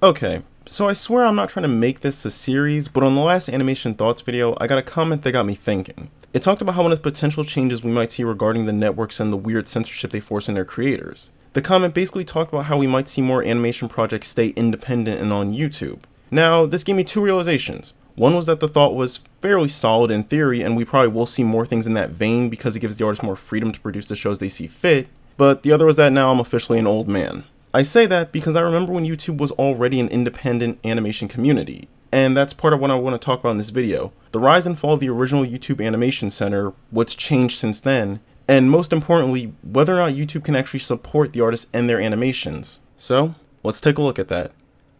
Okay, so I swear I'm not trying to make this a series, but on the last animation thoughts video, I got a comment that got me thinking. It talked about how one of the potential changes we might see regarding the networks and the weird censorship they force on their creators. The comment basically talked about how we might see more animation projects stay independent and on YouTube. Now, this gave me two realizations. One was that the thought was fairly solid in theory, and we probably will see more things in that vein because it gives the artists more freedom to produce the shows they see fit, but the other was that now I'm officially an old man. I say that because I remember when YouTube was already an independent animation community, and that's part of what I want to talk about in this video. The rise and fall of the original YouTube Animation Center, what's changed since then, and most importantly, whether or not YouTube can actually support the artists and their animations. So, let's take a look at that.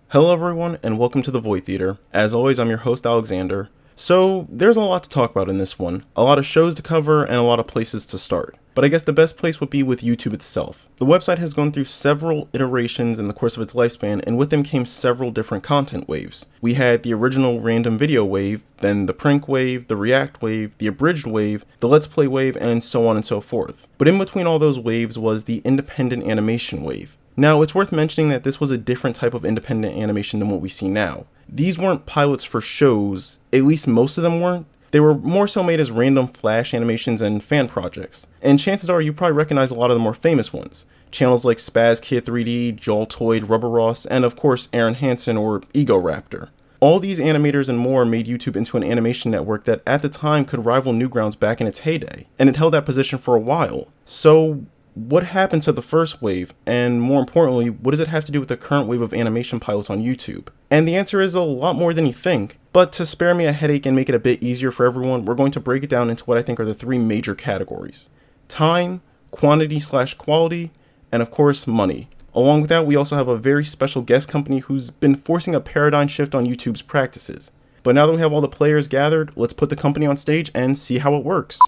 Hello everyone, and welcome to the Void Theater. As always, I'm your host Alexander. So, there's a lot to talk about in this one, a lot of shows to cover, and a lot of places to start. But I guess the best place would be with YouTube itself. The website has gone through several iterations in the course of its lifespan, and with them came several different content waves. We had the original random video wave, then the prank wave, the react wave, the abridged wave, the let's play wave, and so on and so forth. But in between all those waves was the independent animation wave. Now, it's worth mentioning that this was a different type of independent animation than what we see now. These weren't pilots for shows, at least most of them weren't. They were more so made as random flash animations and fan projects. And chances are you probably recognize a lot of the more famous ones. Channels like Spaz Kid 3D, Joltoid, Rubber Ross, and of course Aaron Hansen or Ego Raptor. All these animators and more made YouTube into an animation network that at the time could rival Newgrounds back in its heyday. And it held that position for a while. So, what happened to the first wave, and more importantly, what does it have to do with the current wave of animation pilots on YouTube? And the answer is a lot more than you think, but to spare me a headache and make it a bit easier for everyone, we're going to break it down into what I think are the three major categories: time, quantity/quality, and of course, money. Along with that, we also have a very special guest company who's been forcing a paradigm shift on YouTube's practices. But now that we have all the players gathered, let's put the company on stage and see how it works.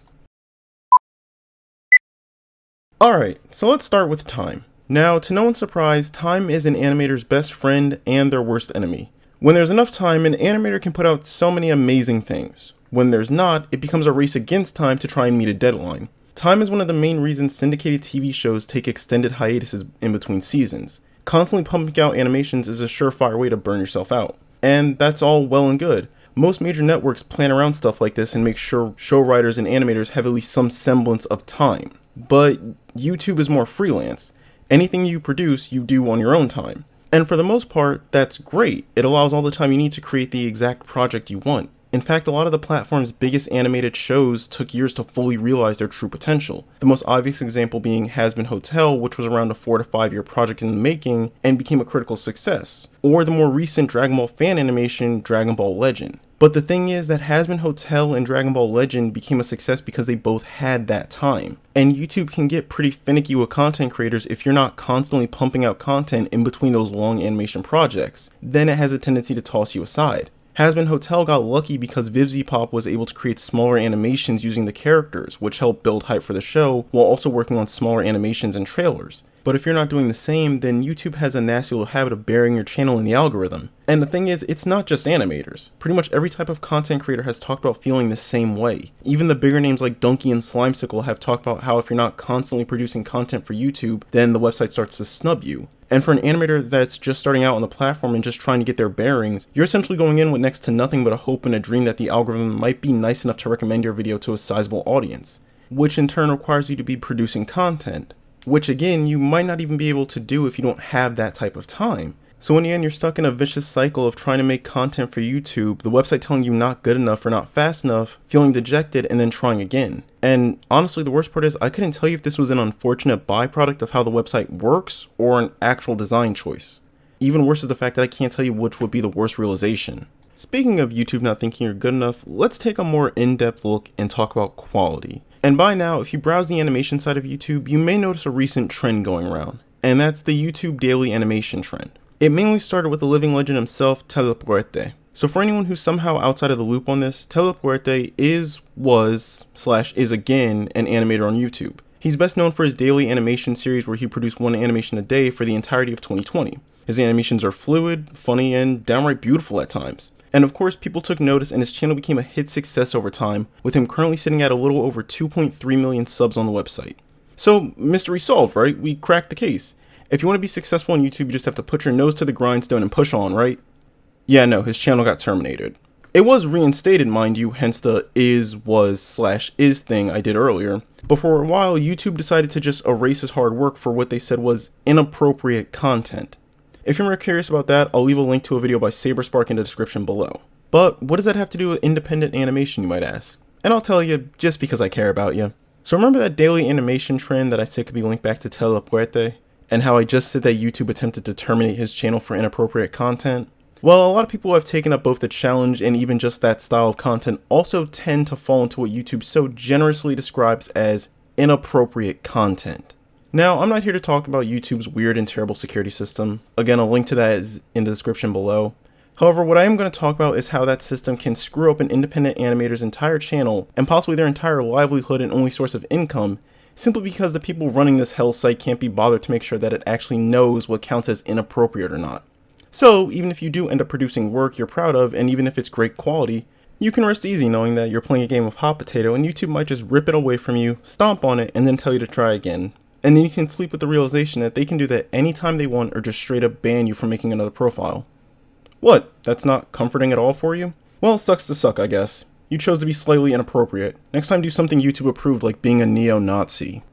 Alright, so let's start with time. Now, to no one's surprise, time is an animator's best friend and their worst enemy. When there's enough time, an animator can put out so many amazing things. When there's not, it becomes a race against time to try and meet a deadline. Time is one of the main reasons syndicated TV shows take extended hiatuses in between seasons. Constantly pumping out animations is a surefire way to burn yourself out. And that's all well and good. Most major networks plan around stuff like this and make sure show writers and animators have at least some semblance of time. But YouTube is more freelance. Anything you produce, you do on your own time. And for the most part, that's great. It allows all the time you need to create the exact project you want. In fact, a lot of the platform's biggest animated shows took years to fully realize their true potential. The most obvious example being Has Been Hotel, which was around a 4 to 5 year project in the making and became a critical success. Or the more recent Dragon Ball fan animation, Dragon Ball Legend. But the thing is that Has Been Hotel and Dragon Ball Legend became a success because they both had that time. And YouTube can get pretty finicky with content creators if you're not constantly pumping out content in between those long animation projects. Then it has a tendency to toss you aside. Has Been Hotel got lucky because VivziePop was able to create smaller animations using the characters, which helped build hype for the show while also working on smaller animations and trailers. But if you're not doing the same, then YouTube has a nasty little habit of burying your channel in the algorithm. And the thing is, it's not just animators. Pretty much every type of content creator has talked about feeling the same way. Even the bigger names like Donkey and Slimesicle have talked about how if you're not constantly producing content for YouTube, then the website starts to snub you. And for an animator that's just starting out on the platform and just trying to get their bearings, you're essentially going in with next to nothing but a hope and a dream that the algorithm might be nice enough to recommend your video to a sizable audience, which in turn requires you to be producing content. Which again, you might not even be able to do if you don't have that type of time. So in the end, you're stuck in a vicious cycle of trying to make content for YouTube, the website telling you not good enough or not fast enough, feeling dejected, and then trying again. And honestly, the worst part is I couldn't tell you if this was an unfortunate byproduct of how the website works or an actual design choice. Even worse is the fact that I can't tell you which would be the worst realization. Speaking of YouTube not thinking you're good enough, let's take a more in-depth look and talk about quality. And by now, if you browse the animation side of YouTube, you may notice a recent trend going around, and that's the YouTube daily animation trend. It mainly started with the living legend himself, Telepuerte. So for anyone who's somehow outside of the loop on this, Telepuerte is again an animator on YouTube. He's best known for his daily animation series where he produced one animation a day for the entirety of 2020. His animations are fluid, funny, and downright beautiful at times. And of course, people took notice and his channel became a hit success over time, with him currently sitting at a little over 2.3 million subs on the website. So, mystery solved, right? We cracked the case. If you want to be successful on YouTube, you just have to put your nose to the grindstone and push on, right? Yeah, no, his channel got terminated. It was reinstated, mind you, hence the is/is thing I did earlier. But for a while, YouTube decided to just erase his hard work for what they said was inappropriate content. If you're more curious about that, I'll leave a link to a video by Saberspark in the description below. But what does that have to do with independent animation, you might ask? And I'll tell you, just because I care about you. So remember that daily animation trend that I said could be linked back to Telepuerte? And how I just said that YouTube attempted to terminate his channel for inappropriate content? Well, a lot of people who have taken up both the challenge and even just that style of content also tend to fall into what YouTube so generously describes as inappropriate content. Now, I'm not here to talk about YouTube's weird and terrible security system. Again, a link to that is in the description below. However, what I am going to talk about is how that system can screw up an independent animator's entire channel and possibly their entire livelihood and only source of income, simply because the people running this hell site can't be bothered to make sure that it actually knows what counts as inappropriate or not. So, even if you do end up producing work you're proud of, and even if it's great quality, you can rest easy knowing that you're playing a game of hot potato and YouTube might just rip it away from you, stomp on it, and then tell you to try again. And then you can sleep with the realization that they can do that anytime they want or just straight up ban you from making another profile. What? That's not comforting at all for you? Well, sucks to suck, I guess. You chose to be slightly inappropriate. Next time do something YouTube approved, like being a neo-Nazi.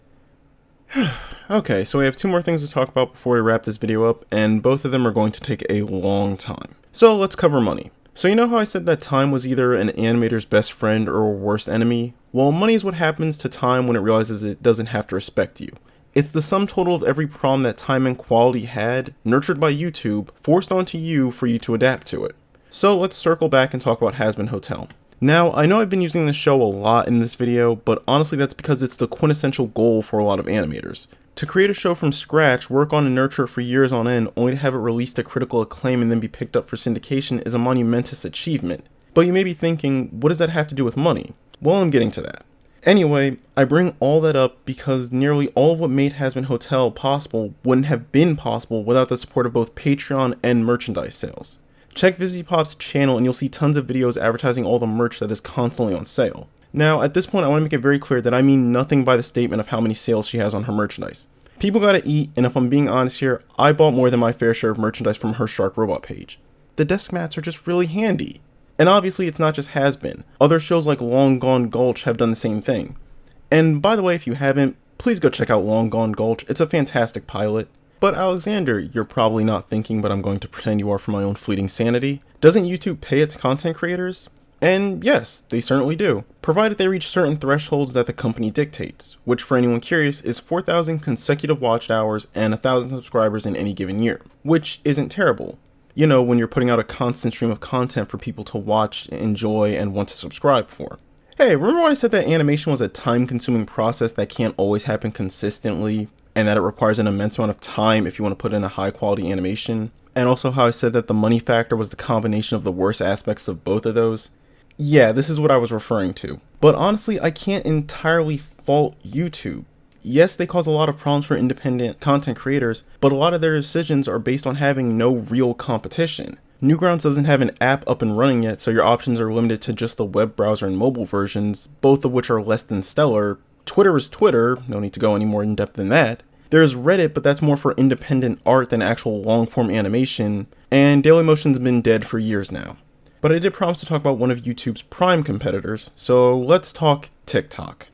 Okay, so we have two more things to talk about before we wrap this video up, and both of them are going to take a long time. So let's cover money. So you know how I said that time was either an animator's best friend or worst enemy? Well, money is what happens to time when it realizes it doesn't have to respect you. It's the sum total of every problem that time and quality had, nurtured by YouTube, forced onto you for you to adapt to it. So let's circle back and talk about Hazbin Hotel. Now, I know I've been using this show a lot in this video, but honestly that's because it's the quintessential goal for a lot of animators. To create a show from scratch, work on and nurture it for years on end, only to have it released to critical acclaim and then be picked up for syndication is a monumentous achievement. But you may be thinking, what does that have to do with money? Well, I'm getting to that. Anyway, I bring all that up because nearly all of what made Hazbin Hotel possible wouldn't have been possible without the support of both Patreon and merchandise sales. Check VizzyPop's channel and you'll see tons of videos advertising all the merch that is constantly on sale. Now, at this point, I want to make it very clear that I mean nothing by the statement of how many sales she has on her merchandise. People gotta eat, and if I'm being honest here, I bought more than my fair share of merchandise from her Shark Robot page. The desk mats are just really handy. And obviously it's not just Hazbin. Other shows like Long Gone Gulch have done the same thing. And by the way, if you haven't, please go check out Long Gone Gulch. It's a fantastic pilot. But Alexander, you're probably not thinking, but I'm going to pretend you are for my own fleeting sanity. Doesn't YouTube pay its content creators? And yes, they certainly do, provided they reach certain thresholds that the company dictates, which for anyone curious is 4,000 consecutive watch hours and 1,000 subscribers in any given year, which isn't terrible. You know, when you're putting out a constant stream of content for people to watch, enjoy, and want to subscribe for. Hey, remember when I said that animation was a time-consuming process that can't always happen consistently, and that it requires an immense amount of time if you want to put in a high-quality animation? And also how I said that the money factor was the combination of the worst aspects of both of those? Yeah, this is what I was referring to. But honestly, I can't entirely fault YouTube. Yes, they cause a lot of problems for independent content creators, but a lot of their decisions are based on having no real competition. Newgrounds doesn't have an app up and running yet, so your options are limited to just the web browser and mobile versions, both of which are less than stellar. Twitter is Twitter, no need to go any more in depth than that. There's Reddit, but that's more for independent art than actual long-form animation, and Dailymotion's been dead for years now. But I did promise to talk about one of YouTube's prime competitors, so let's talk TikTok.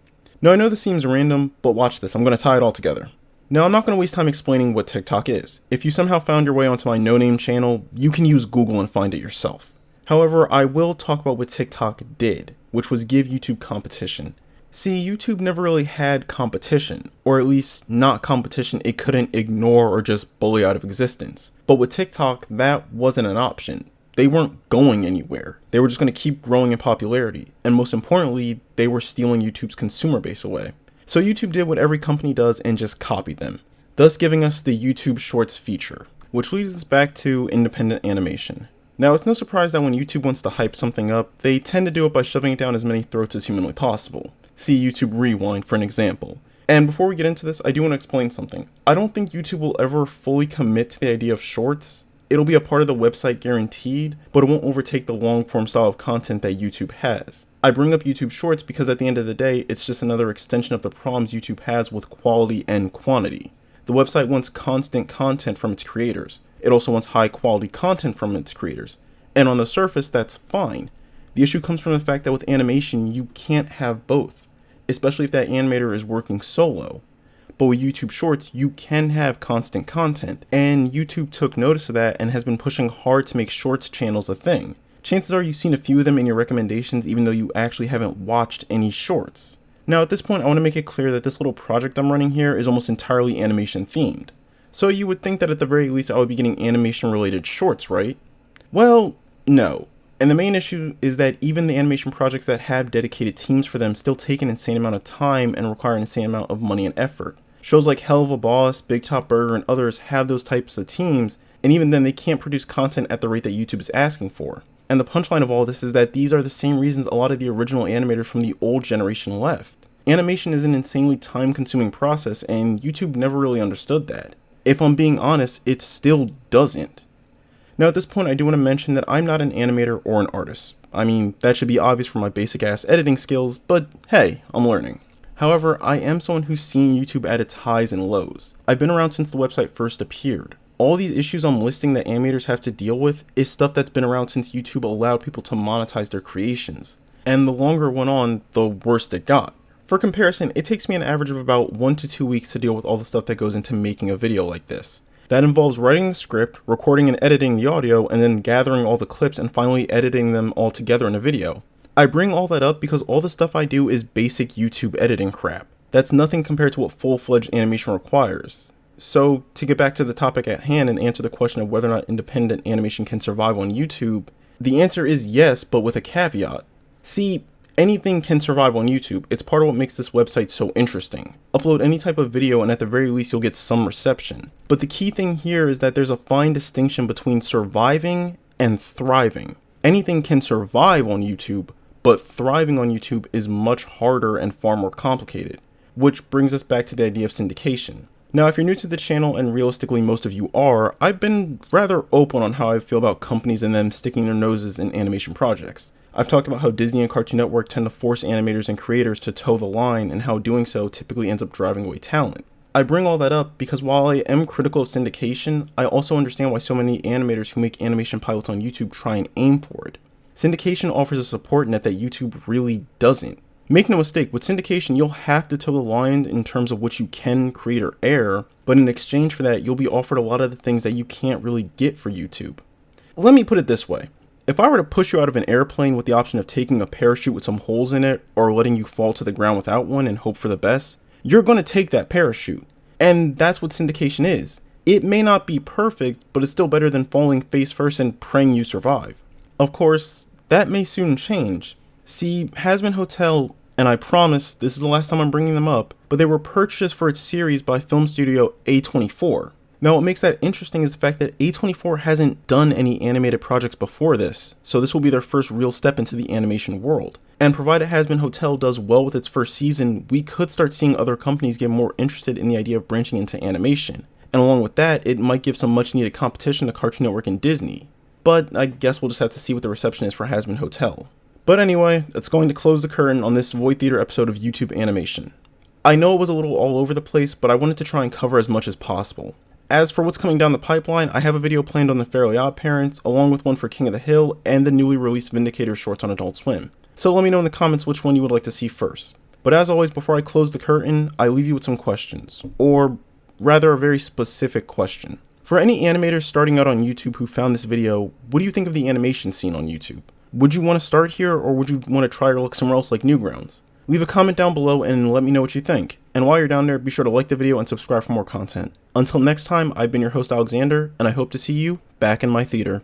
Now I know this seems random, but watch this, I'm going to tie it all together. Now I'm not going to waste time explaining what TikTok is. If you somehow found your way onto my no-name channel, you can use Google and find it yourself. However, I will talk about what TikTok did, which was give YouTube competition. See, YouTube never really had competition, or at least not competition it couldn't ignore or just bully out of existence. But with TikTok, that wasn't an option. They weren't going anywhere. They were just going to keep growing in popularity, and most importantly, they were stealing YouTube's consumer base away. So YouTube did what every company does and just copied them, thus giving us the YouTube Shorts feature, which leads us back to independent animation. Now, it's no surprise that when YouTube wants to hype something up, they tend to do it by shoving it down as many throats as humanly possible. See YouTube Rewind for an example. And before we get into this, I do want to explain something. I don't think YouTube will ever fully commit to the idea of shorts. It'll be a part of the website guaranteed, but it won't overtake the long-form style of content that YouTube has. I bring up YouTube Shorts because at the end of the day, it's just another extension of the problems YouTube has with quality and quantity. The website wants constant content from its creators. It also wants high quality content from its creators. And on the surface, that's fine. The issue comes from the fact that with animation, you can't have both, especially if that animator is working solo. But with YouTube Shorts, you can have constant content, and YouTube took notice of that and has been pushing hard to make Shorts channels a thing. Chances are you've seen a few of them in your recommendations even though you actually haven't watched any Shorts. Now at this point I want to make it clear that this little project I'm running here is almost entirely animation themed. So you would think that at the very least I would be getting animation related Shorts, right? Well, no. And the main issue is that even the animation projects that have dedicated teams for them still take an insane amount of time and require an insane amount of money and effort. Shows like Hell of a Boss, Big Top Burger, and others have those types of teams, and even then they can't produce content at the rate that YouTube is asking for. And the punchline of all this is that these are the same reasons a lot of the original animators from the old generation left. Animation is an insanely time-consuming process, and YouTube never really understood that. If I'm being honest, it still doesn't. Now at this point I do want to mention that I'm not an animator or an artist. I mean, that should be obvious from my basic ass editing skills, but hey, I'm learning. However, I am someone who's seen YouTube at its highs and lows. I've been around since the website first appeared. All these issues I'm listing that animators have to deal with is stuff that's been around since YouTube allowed people to monetize their creations. And the longer it went on, the worse it got. For comparison, it takes me an average of about 1 to 2 weeks to deal with all the stuff that goes into making a video like this. That involves writing the script, recording and editing the audio, and then gathering all the clips and finally editing them all together in a video. I bring all that up because all the stuff I do is basic YouTube editing crap. That's nothing compared to what full-fledged animation requires. So, to get back to the topic at hand and answer the question of whether or not independent animation can survive on YouTube, the answer is yes, but with a caveat. See, anything can survive on YouTube. It's part of what makes this website so interesting. Upload any type of video and at the very least you'll get some reception. But the key thing here is that there's a fine distinction between surviving and thriving. Anything can survive on YouTube, but thriving on YouTube is much harder and far more complicated. Which brings us back to the idea of syndication. Now, if you're new to the channel, and realistically most of you are, I've been rather open on how I feel about companies and them sticking their noses in animation projects. I've talked about how Disney and Cartoon Network tend to force animators and creators to toe the line and how doing so typically ends up driving away talent. I bring all that up because while I am critical of syndication, I also understand why so many animators who make animation pilots on YouTube try and aim for it. Syndication offers a support net that YouTube really doesn't. Make no mistake, with syndication you'll have to toe the line in terms of what you can create or air, but in exchange for that you'll be offered a lot of the things that you can't really get for YouTube. Let me put it this way. If I were to push you out of an airplane with the option of taking a parachute with some holes in it or letting you fall to the ground without one and hope for the best, you're going to take that parachute. And that's what syndication is. It may not be perfect, but it's still better than falling face first and praying you survive. Of course, that may soon change. See, Hazbin Hotel, and I promise this is the last time I'm bringing them up, but they were purchased for its series by film studio A24. Now what makes that interesting is the fact that A24 hasn't done any animated projects before this, so this will be their first real step into the animation world. And provided Hazbin Hotel does well with its first season, we could start seeing other companies get more interested in the idea of branching into animation. And along with that, it might give some much needed competition to Cartoon Network and Disney. But I guess we'll just have to see what the reception is for Hazbin Hotel. But anyway, that's going to close the curtain on this Void Theater episode of YouTube Animation. I know it was a little all over the place, but I wanted to try and cover as much as possible. As for what's coming down the pipeline, I have a video planned on the Fairly Odd Parents, along with one for King of the Hill, and the newly released Vindicator shorts on Adult Swim. So let me know in the comments which one you would like to see first. But as always, before I close the curtain, I leave you with some questions, or rather a very specific question. For any animators starting out on YouTube who found this video, what do you think of the animation scene on YouTube? Would you want to start here, or would you want to try or look somewhere else like Newgrounds? Leave a comment down below and let me know what you think. And while you're down there, be sure to like the video and subscribe for more content. Until next time, I've been your host Alexander, and I hope to see you back in my theater.